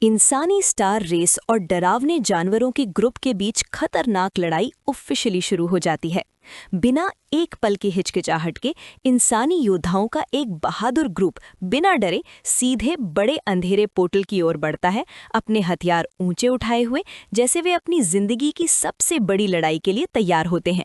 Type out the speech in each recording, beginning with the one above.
इंसानी star race और डरावने जानवरों के ग्रुप के बीच खतरनाक लड़ाई ऑफिशियली शुरू हो जाती है। बिना एक पल की हिचकिचाहट के इंसानी योद्धाओं का एक बहादुर ग्रुप बिना डरे सीधे बड़े अंधेरे पोर्टल की ओर बढ़ता है, अपने हथियार ऊंचे उठाए हुए, जैसे वे अपनी जिंदगी की सबसे बड़ी लड़ाई के लिए तैयार होते हैं।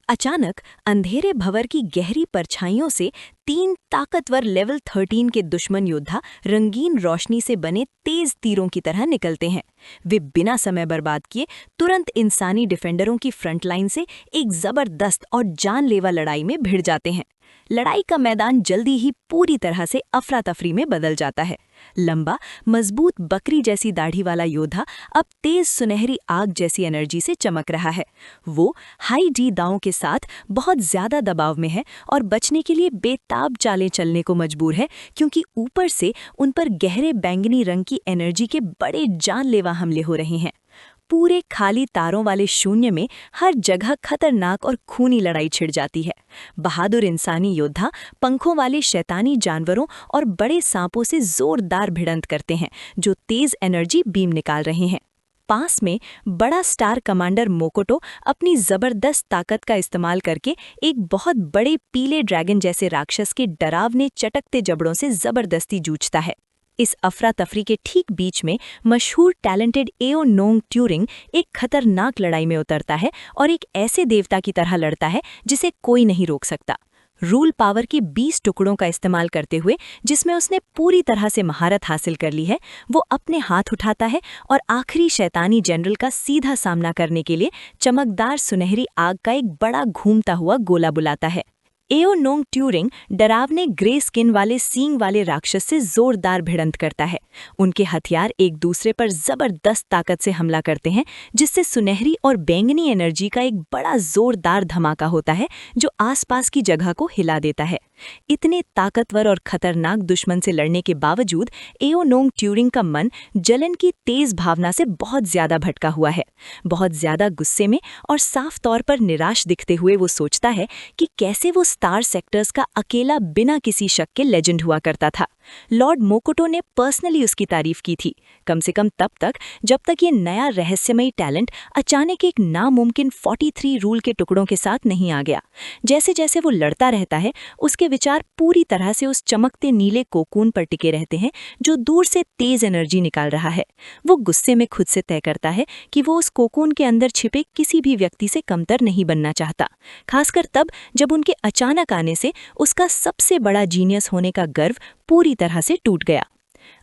अचानक अंधेरे भंवर की गहरी परछाइयों से 3 ताकतवर लेवल 13 के दुश्मन योद्धा रंगीन रोशनी से बने तेज तीरों की तरह निकलते हैं। वे बिना समय बर्बाद किए तुरंत इंसानी डिफेंडरों की फ्रंट लाइन से एक जबरदस्त और जानलेवा लड़ाई में भिड़ जाते हैं। लड़ाई का मैदान जल्दी ही पूरी तरह से अफरा तफरी में बदल जाता है। लंबा, मजबूत बकरी जैसी दाढ़ी वाला योद्धा अब तेज सुनहरी आग जैसी एनर्जी से चमक रहा है। वो हाई डी दांव के साथ बहुत ज्यादा दबाव में है और बचने के लिए बेताब चालें चलने को मजबूर है, क्योंकि ऊपर से उन पर गहरे बैंगनी रंग की एनर्जी के बड़े जानलेवा हमले हो रहे हैं। पूरे खाली तारों वाले शून्य में हर जगह खतरनाक और खूनी लड़ाई छिड़ जाती है। बहादुर इंसानी योद्धा पंखों वाले शैतानी जानवरों और बड़े सांपों से जोरदार भिड़ंत करते हैं, जो तेज एनर्जी बीम निकाल रहे हैं। पास में बड़ा स्टार कमांडर मोकोटो अपनी जबरदस्त ताकत का इस्तेमाल करके एक बहुत बड़े पीले ड्रैगन जैसे राक्षस के डरावने चटकते जबड़ों से जबरदस्ती जूझता है। इस अफरा तफरी के ठीक बीच में मशहूर टैलेंटेड एओ नोंग ट्यूरिंग एक खतरनाक लड़ाई में उतरता है और एक ऐसे देवता की तरह लड़ता है जिसे कोई नहीं रोक सकता। रूल पावर के 20 टुकड़ों का इस्तेमाल करते हुए, जिसमें उसने पूरी तरह से महारत हासिल कर ली है, वो अपने हाथ उठाता है और आखिरी शैतानी जनरल का सीधा सामना करने के लिए चमकदार सुनहरी आग का एक बड़ा घूमता हुआ गोला बुलाता है। एओ नोंग ट्यूरिंग डरावने ग्रे स्किन वाले सींग वाले राक्षस से जोरदार भिड़ंत करता है। उनके हथियार एक दूसरे पर जबरदस्त ताकत से हमला करते हैं, जिससे सुनहरी और बैंगनी एनर्जी का एक बड़ा जोरदार धमाका होता है जो आसपास की जगह को हिला देता है। इतने ताकतवर और खतरनाक दुश्मन से लड़ने के बावजूद एओ नोंग ट्यूरिंग का मन जलन की तेज भावना से बहुत ज्यादा भटका हुआ है। बहुत ज्यादा गुस्से में और साफ तौर पर निराश दिखते हुए वो सोचता है कि कैसे वो स्टार सेक्टर्स का अकेला बिना किसी शक के लेजेंड हुआ करता था। लॉर्ड मोकोटो ने पर्सनली उसकी तारीफ की थी, कम से कम तब तक जब तक ये नया रहस्यमयी टैलेंट अचानक एक नामुमकिन 43 रूल के टुकड़ों के साथ नहीं आ गया। जैसे जैसे वो लड़ता रहता है, उसके विचार पूरी तरह से उस चमकते नीले कोकून पर टिके रहते हैं जो दूर से तेज एनर्जी निकाल रहा है। वो गुस्से में खुद से तय करता है कि वो उस कोकून के अंदर छिपे किसी भी व्यक्ति से कमतर नहीं बनना चाहता, खासकर तब जब उनके अचानक आने से उसका सबसे बड़ा जीनियस होने का गर्व पूरी तरह से टूट गया।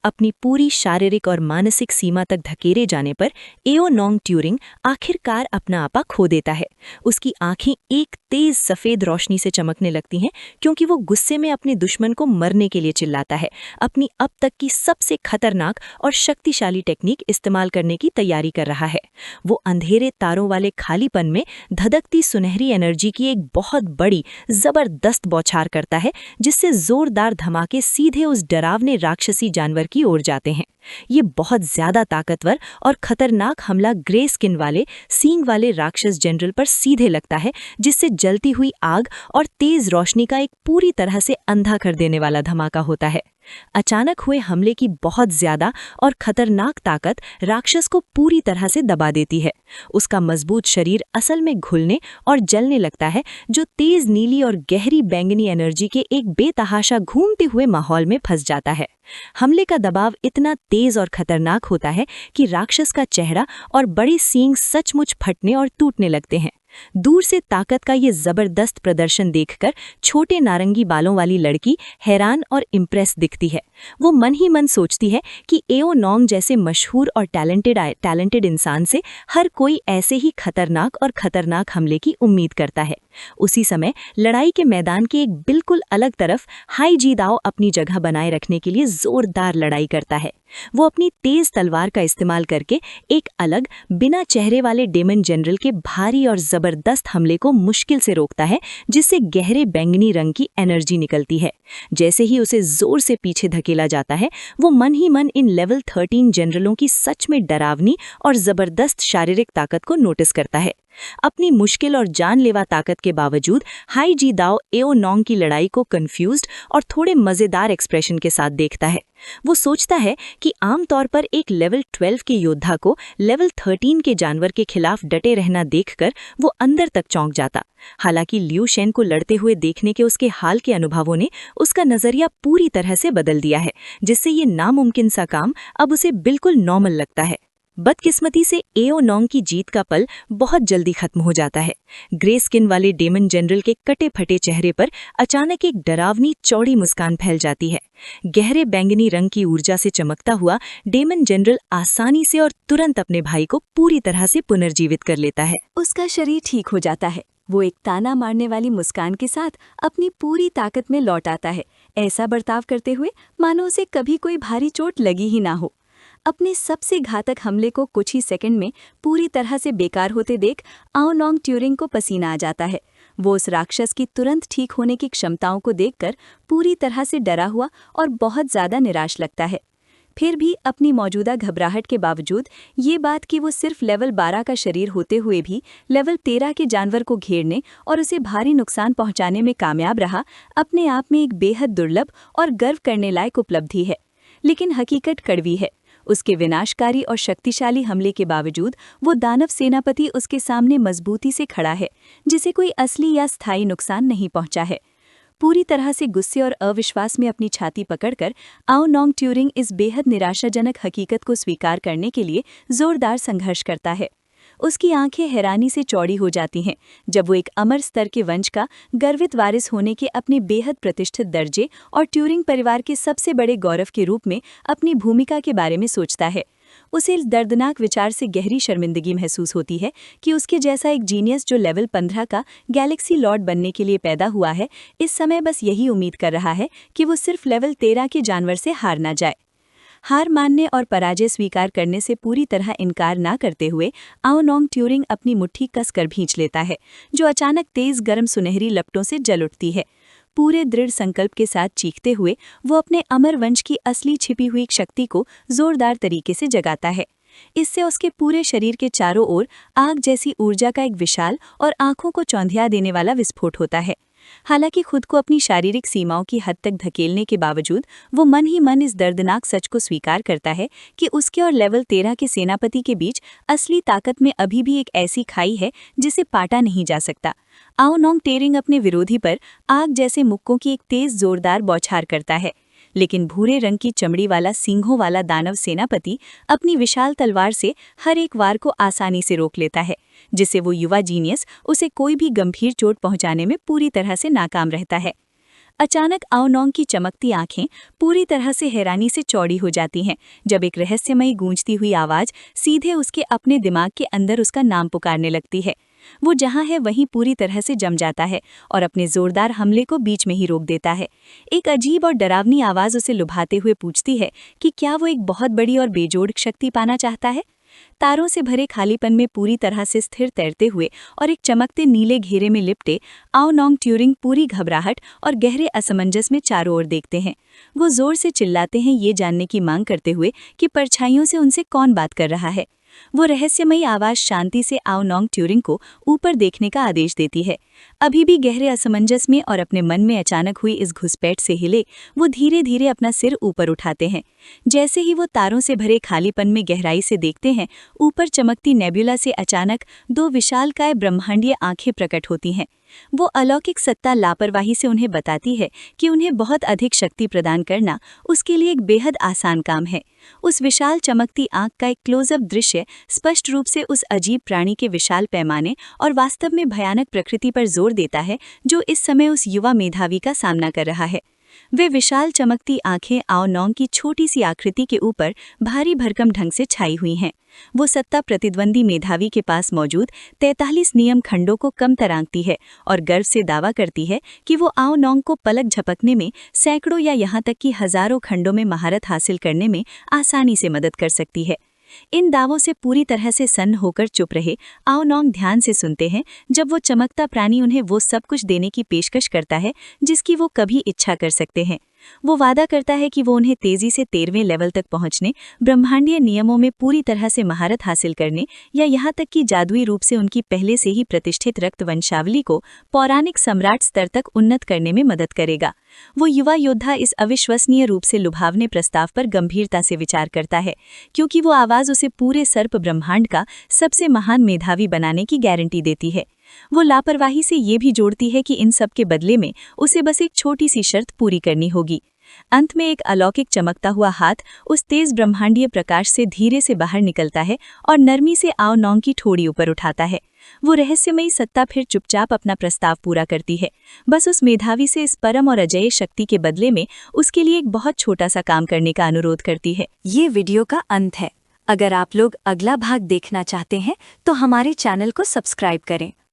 अपनी पूरी शारीरिक और मानसिक सीमा तक धकेले जाने पर एओ नोंग ट्यूरिंग आखिरकार अपना आपा खो देता है। उसकी आंखें एक तेज सफेद रोशनी से चमकने लगती हैं, क्योंकि वो गुस्से में अपने दुश्मन को मरने के लिए चिल्लाता है, अपनी अब तक की सबसे खतरनाक और शक्तिशाली टेक्निक इस्तेमाल करने की तैयारी कर रहा है। वो अंधेरे तारों वाले खालीपन में धधकती सुनहरी एनर्जी की एक बहुत बड़ी जबरदस्त बौछार करता है, जिससे जोरदार धमाके सीधे उस डरावने राक्षसी जानवर की ओर जाते हैं। ये बहुत ज्यादा ताकतवर और खतरनाक हमला ग्रे स्किन वाले सींग वाले राक्षस जनरल पर सीधे लगता है, जिससे जलती हुई आग और तेज रोशनी का एक पूरी तरह से अंधा कर देने वाला धमाका होता है। अचानक हुए हमले की बहुत ज्यादा और खतरनाक ताकत राक्षस को पूरी तरह से दबा देती है। उसका मजबूत शरीर असल में घुलने और जलने लगता है, जो तेज नीली और गहरी बैंगनी एनर्जी के एक बेतहाशा घूमते हुए माहौल में फंस जाता है। हमले का दबाव इतना तेज और खतरनाक होता है कि राक्षस का चेहरा और बड़े सींग सचमुच फटने और टूटने लगते हैं। दूर से ताकत का ये जबरदस्त प्रदर्शन देखकर छोटे नारंगी बालों वाली लड़की हैरान और इम्प्रेस दिखती है। वो मन ही मन सोचती है कि एओ नोंग जैसे मशहूर और टैलेंटेड इंसान से हर कोई ऐसे ही खतरनाक हमले की उम्मीद करता है। उसी समय लड़ाई के मैदान के एक बिल्कुल अलग तरफ हाई जी दाओ अपनी जगह बनाए रखने के लिए जोरदार लड़ाई करता है। वो अपनी तेज तलवार का इस्तेमाल करके एक अलग बिना चेहरे वाले डेमन जनरल के भारी और जबरदस्त हमले को मुश्किल से रोकता है, जिससे गहरे बैंगनी रंग की एनर्जी निकलती है। जैसे ही उसे जोर से पीछे धकेला जाता है, वो मन ही मन इन लेवल 13 जनरलों की सच में डरावनी और जबरदस्त शारीरिक ताकत को नोटिस करता है। अपनी मुश्किल और जानलेवा ताकत के बावजूद हाई जी दाओ एओ नोंग की लड़ाई को कंफ्यूज्ड और थोड़े मजेदार एक्सप्रेशन के साथ देखता है। वो सोचता है कि आमतौर पर एक लेवल 12 के योद्धा को लेवल 13 के जानवर के खिलाफ डटे रहना देखकर वो अंदर तक चौंक जाता। हालांकि लियू शेन को लड़ते हुए देखने के उसके हाल के अनुभवों ने उसका नजरिया पूरी तरह से बदल दिया है, जिससे ये नामुमकिन सा काम अब उसे बिल्कुल नॉर्मल लगता है। बदकिस्मती से एओ नोंग की जीत का पल बहुत जल्दी खत्म हो जाता है। ग्रे स्किन वाले डेमन जनरल के कटे फटे चेहरे पर अचानक एक डरावनी चौड़ी मुस्कान फैल जाती है। गहरे बैंगनी रंग की ऊर्जा से चमकता हुआ डेमन जनरल आसानी से और तुरंत अपने भाई को पूरी तरह से पुनर्जीवित कर लेता है। उसका शरीर ठीक हो जाता है। वो एक ताना मारने वाली मुस्कान के साथ अपनी पूरी ताकत में लौट आता है, ऐसा बर्ताव करते हुए मानो उसे कभी कोई भारी चोट लगी ही ना हो। अपने सबसे घातक हमले को कुछ ही सेकंड में पूरी तरह से बेकार होते देख आओ नोंग ट्यूरिंग को पसीना आ जाता है। वो उस राक्षस की तुरंत ठीक होने की क्षमताओं को देखकर पूरी तरह से डरा हुआ और बहुत ज़्यादा निराश लगता है। फिर भी अपनी मौजूदा घबराहट के बावजूद ये बात कि वो सिर्फ लेवल 12 का शरीर होते हुए भी लेवल 13 के जानवर को घेरने और उसे भारी नुकसान पहुंचाने में कामयाब रहा, अपने आप में एक बेहद दुर्लभ और गर्व करने लायक उपलब्धि है। लेकिन हकीकत कड़वी है। उसके विनाशकारी और शक्तिशाली हमले के बावजूद वो दानव सेनापति उसके सामने मजबूती से खड़ा है, जिसे कोई असली या स्थायी नुकसान नहीं पहुंचा है। पूरी तरह से गुस्से और अविश्वास में अपनी छाती पकड़कर आओ नोंग ट्यूरिंग इस बेहद निराशाजनक हकीकत को स्वीकार करने के लिए जोरदार संघर्ष करता है। उसकी आंखें हैरानी से चौड़ी हो जाती हैं जब वो एक अमर स्तर के वंश का गर्वित वारिस होने के अपने बेहद प्रतिष्ठित दर्जे और ट्यूरिंग परिवार के सबसे बड़े गौरव के रूप में अपनी भूमिका के बारे में सोचता है। उसे इस दर्दनाक विचार से गहरी शर्मिंदगी महसूस होती है कि उसके जैसा एक जीनियस जो लेवल 15 का गैलेक्सी लॉर्ड बनने के लिए पैदा हुआ है, इस समय बस यही उम्मीद कर रहा है कि वो सिर्फ लेवल 13 के जानवर से हार ना जाए। हार मानने और पराजय स्वीकार करने से पूरी तरह इनकार ना करते हुए आओ नोंग ट्यूरिंग अपनी मुट्ठी कसकर भींच लेता है, जो अचानक तेज गर्म सुनहरी लपटों से जल उठती है। पूरे दृढ़ संकल्प के साथ चीखते हुए वो अपने अमर वंश की असली छिपी हुई शक्ति को जोरदार तरीके से जगाता है। इससे उसके पूरे शरीर के चारों ओर आग जैसी ऊर्जा का एक विशाल और आंखों को चौंधिया देने वाला विस्फोट होता है। हालांकि खुद को अपनी शारीरिक सीमाओं की हद तक धकेलने के बावजूद वो मन ही मन इस दर्दनाक सच को स्वीकार करता है कि उसके और लेवल 13 के सेनापति के बीच असली ताकत में अभी भी एक ऐसी खाई है जिसे पाटा नहीं जा सकता। आओ नोंग ट्यूरिंग अपने विरोधी पर आग जैसे मुक्कों की एक तेज जोरदार बौछार करता है, लेकिन भूरे रंग की चमड़ी वाला सींगों वाला दानव सेनापति अपनी विशाल तलवार से हर एक वार को आसानी से रोक लेता है, जिससे वो युवा जीनियस उसे कोई भी गंभीर चोट पहुंचाने में पूरी तरह से नाकाम रहता है। अचानक आओ नोंग की चमकती आंखें पूरी तरह से हैरानी से चौड़ी हो जाती हैं जब एक रहस्यमयी गूंजती हुई आवाज सीधे उसके अपने दिमाग के अंदर उसका नाम पुकारने लगती है। वो जहाँ है वहीं पूरी तरह से जम जाता है और अपने जोरदार हमले को बीच में ही रोक देता है। एक अजीब और डरावनी आवाज उसे लुभाते हुए पूछती है कि क्या वो एक बहुत बड़ी और बेजोड़ शक्ति पाना चाहता है। तारों से भरे खालीपन में पूरी तरह से स्थिर तैरते हुए और एक चमकते नीले घेरे में लिपटे आओ नोंग ट्यूरिंग पूरी घबराहट और गहरे असमंजस में चारों ओर देखते हैं। वो जोर से चिल्लाते हैं, ये जानने की मांग करते हुए कि परछाइयों से उनसे कौन बात कर रहा है। वो रहस्यमयी आवाज शांति से आओ नोंग ट्यूरिंग को ऊपर देखने का आदेश देती है। अभी भी गहरे असमंजस में और अपने मन में अचानक हुई इस घुसपैठ से हिले वो धीरे धीरे अपना सिर ऊपर उठाते हैं। जैसे ही वो तारों से भरे खालीपन में गहराई से देखते हैं, ऊपर चमकती नेबुला से अचानक दो विशालकाय ब्रह्मांडीय आंखें प्रकट होती हैं। वो अलौकिक सत्ता लापरवाही से उन्हें बताती है कि उन्हें बहुत अधिक शक्ति प्रदान करना उसके लिए एक बेहद आसान काम है। उस विशाल चमकती आंख का एक क्लोजअप दृश्य स्पष्ट रूप से उस अजीब प्राणी के विशाल पैमाने और वास्तव में भयानक प्रकृति पर जोर देता है जो इस समय उस युवा मेधावी का सामना कर रहा है। वे विशाल चमकती आंखें आओ नोंग की छोटी सी आकृति के ऊपर भारी भरकम ढंग से छाई हुई हैं। वो सत्ता प्रतिद्वंदी मेधावी के पास मौजूद 43 नियम खंडों को कम तरांकती है और गर्व से दावा करती है कि वो आओ नोंग को पलक झपकने में सैकड़ों या यहाँ तक कि हजारों खंडों में महारत हासिल करने में आसानी से मदद कर सकती है। इन दावों से पूरी तरह से सन्न होकर चुप रहे आओ नोंग ध्यान से सुनते हैं जब वो चमकता प्राणी उन्हें वो सब कुछ देने की पेशकश करता है जिसकी वो कभी इच्छा कर सकते हैं। वो वादा करता है कि वो उन्हें तेजी से 13वें लेवल तक पहुंचने, ब्रह्मांडीय नियमों में पूरी तरह से महारत हासिल करने या यहाँ तक कि जादुई रूप से उनकी पहले से ही प्रतिष्ठित रक्त वंशावली को पौराणिक सम्राट स्तर तक उन्नत करने में मदद करेगा। वो युवा योद्धा इस अविश्वसनीय रूप से लुभावने प्रस्ताव पर गंभीरता से विचार करता है, क्योंकि वो आवाज़ उसे पूरे सर्प ब्रह्मांड का सबसे महान मेधावी बनाने की गारंटी देती है। वो लापरवाही से ये भी जोड़ती है कि इन सब के बदले में उसे बस एक छोटी सी शर्त पूरी करनी होगी। अंत में एक अलौकिक चमकता हुआ हाथ उस तेज ब्रह्मांडीय प्रकाश से धीरे से बाहर निकलता है और नरमी से आओ नौंग की ठोड़ी ऊपर उठाता है। वो रहस्यमयी सत्ता फिर चुपचाप अपना प्रस्ताव पूरा करती है, बस उस मेधावी से इस परम और अजेय शक्ति के बदले में उसके लिए एक बहुत छोटा सा काम करने का अनुरोध करती है। ये वीडियो का अंत है। अगर आप लोग अगला भाग देखना चाहते हैं तो हमारे चैनल को सब्सक्राइब करें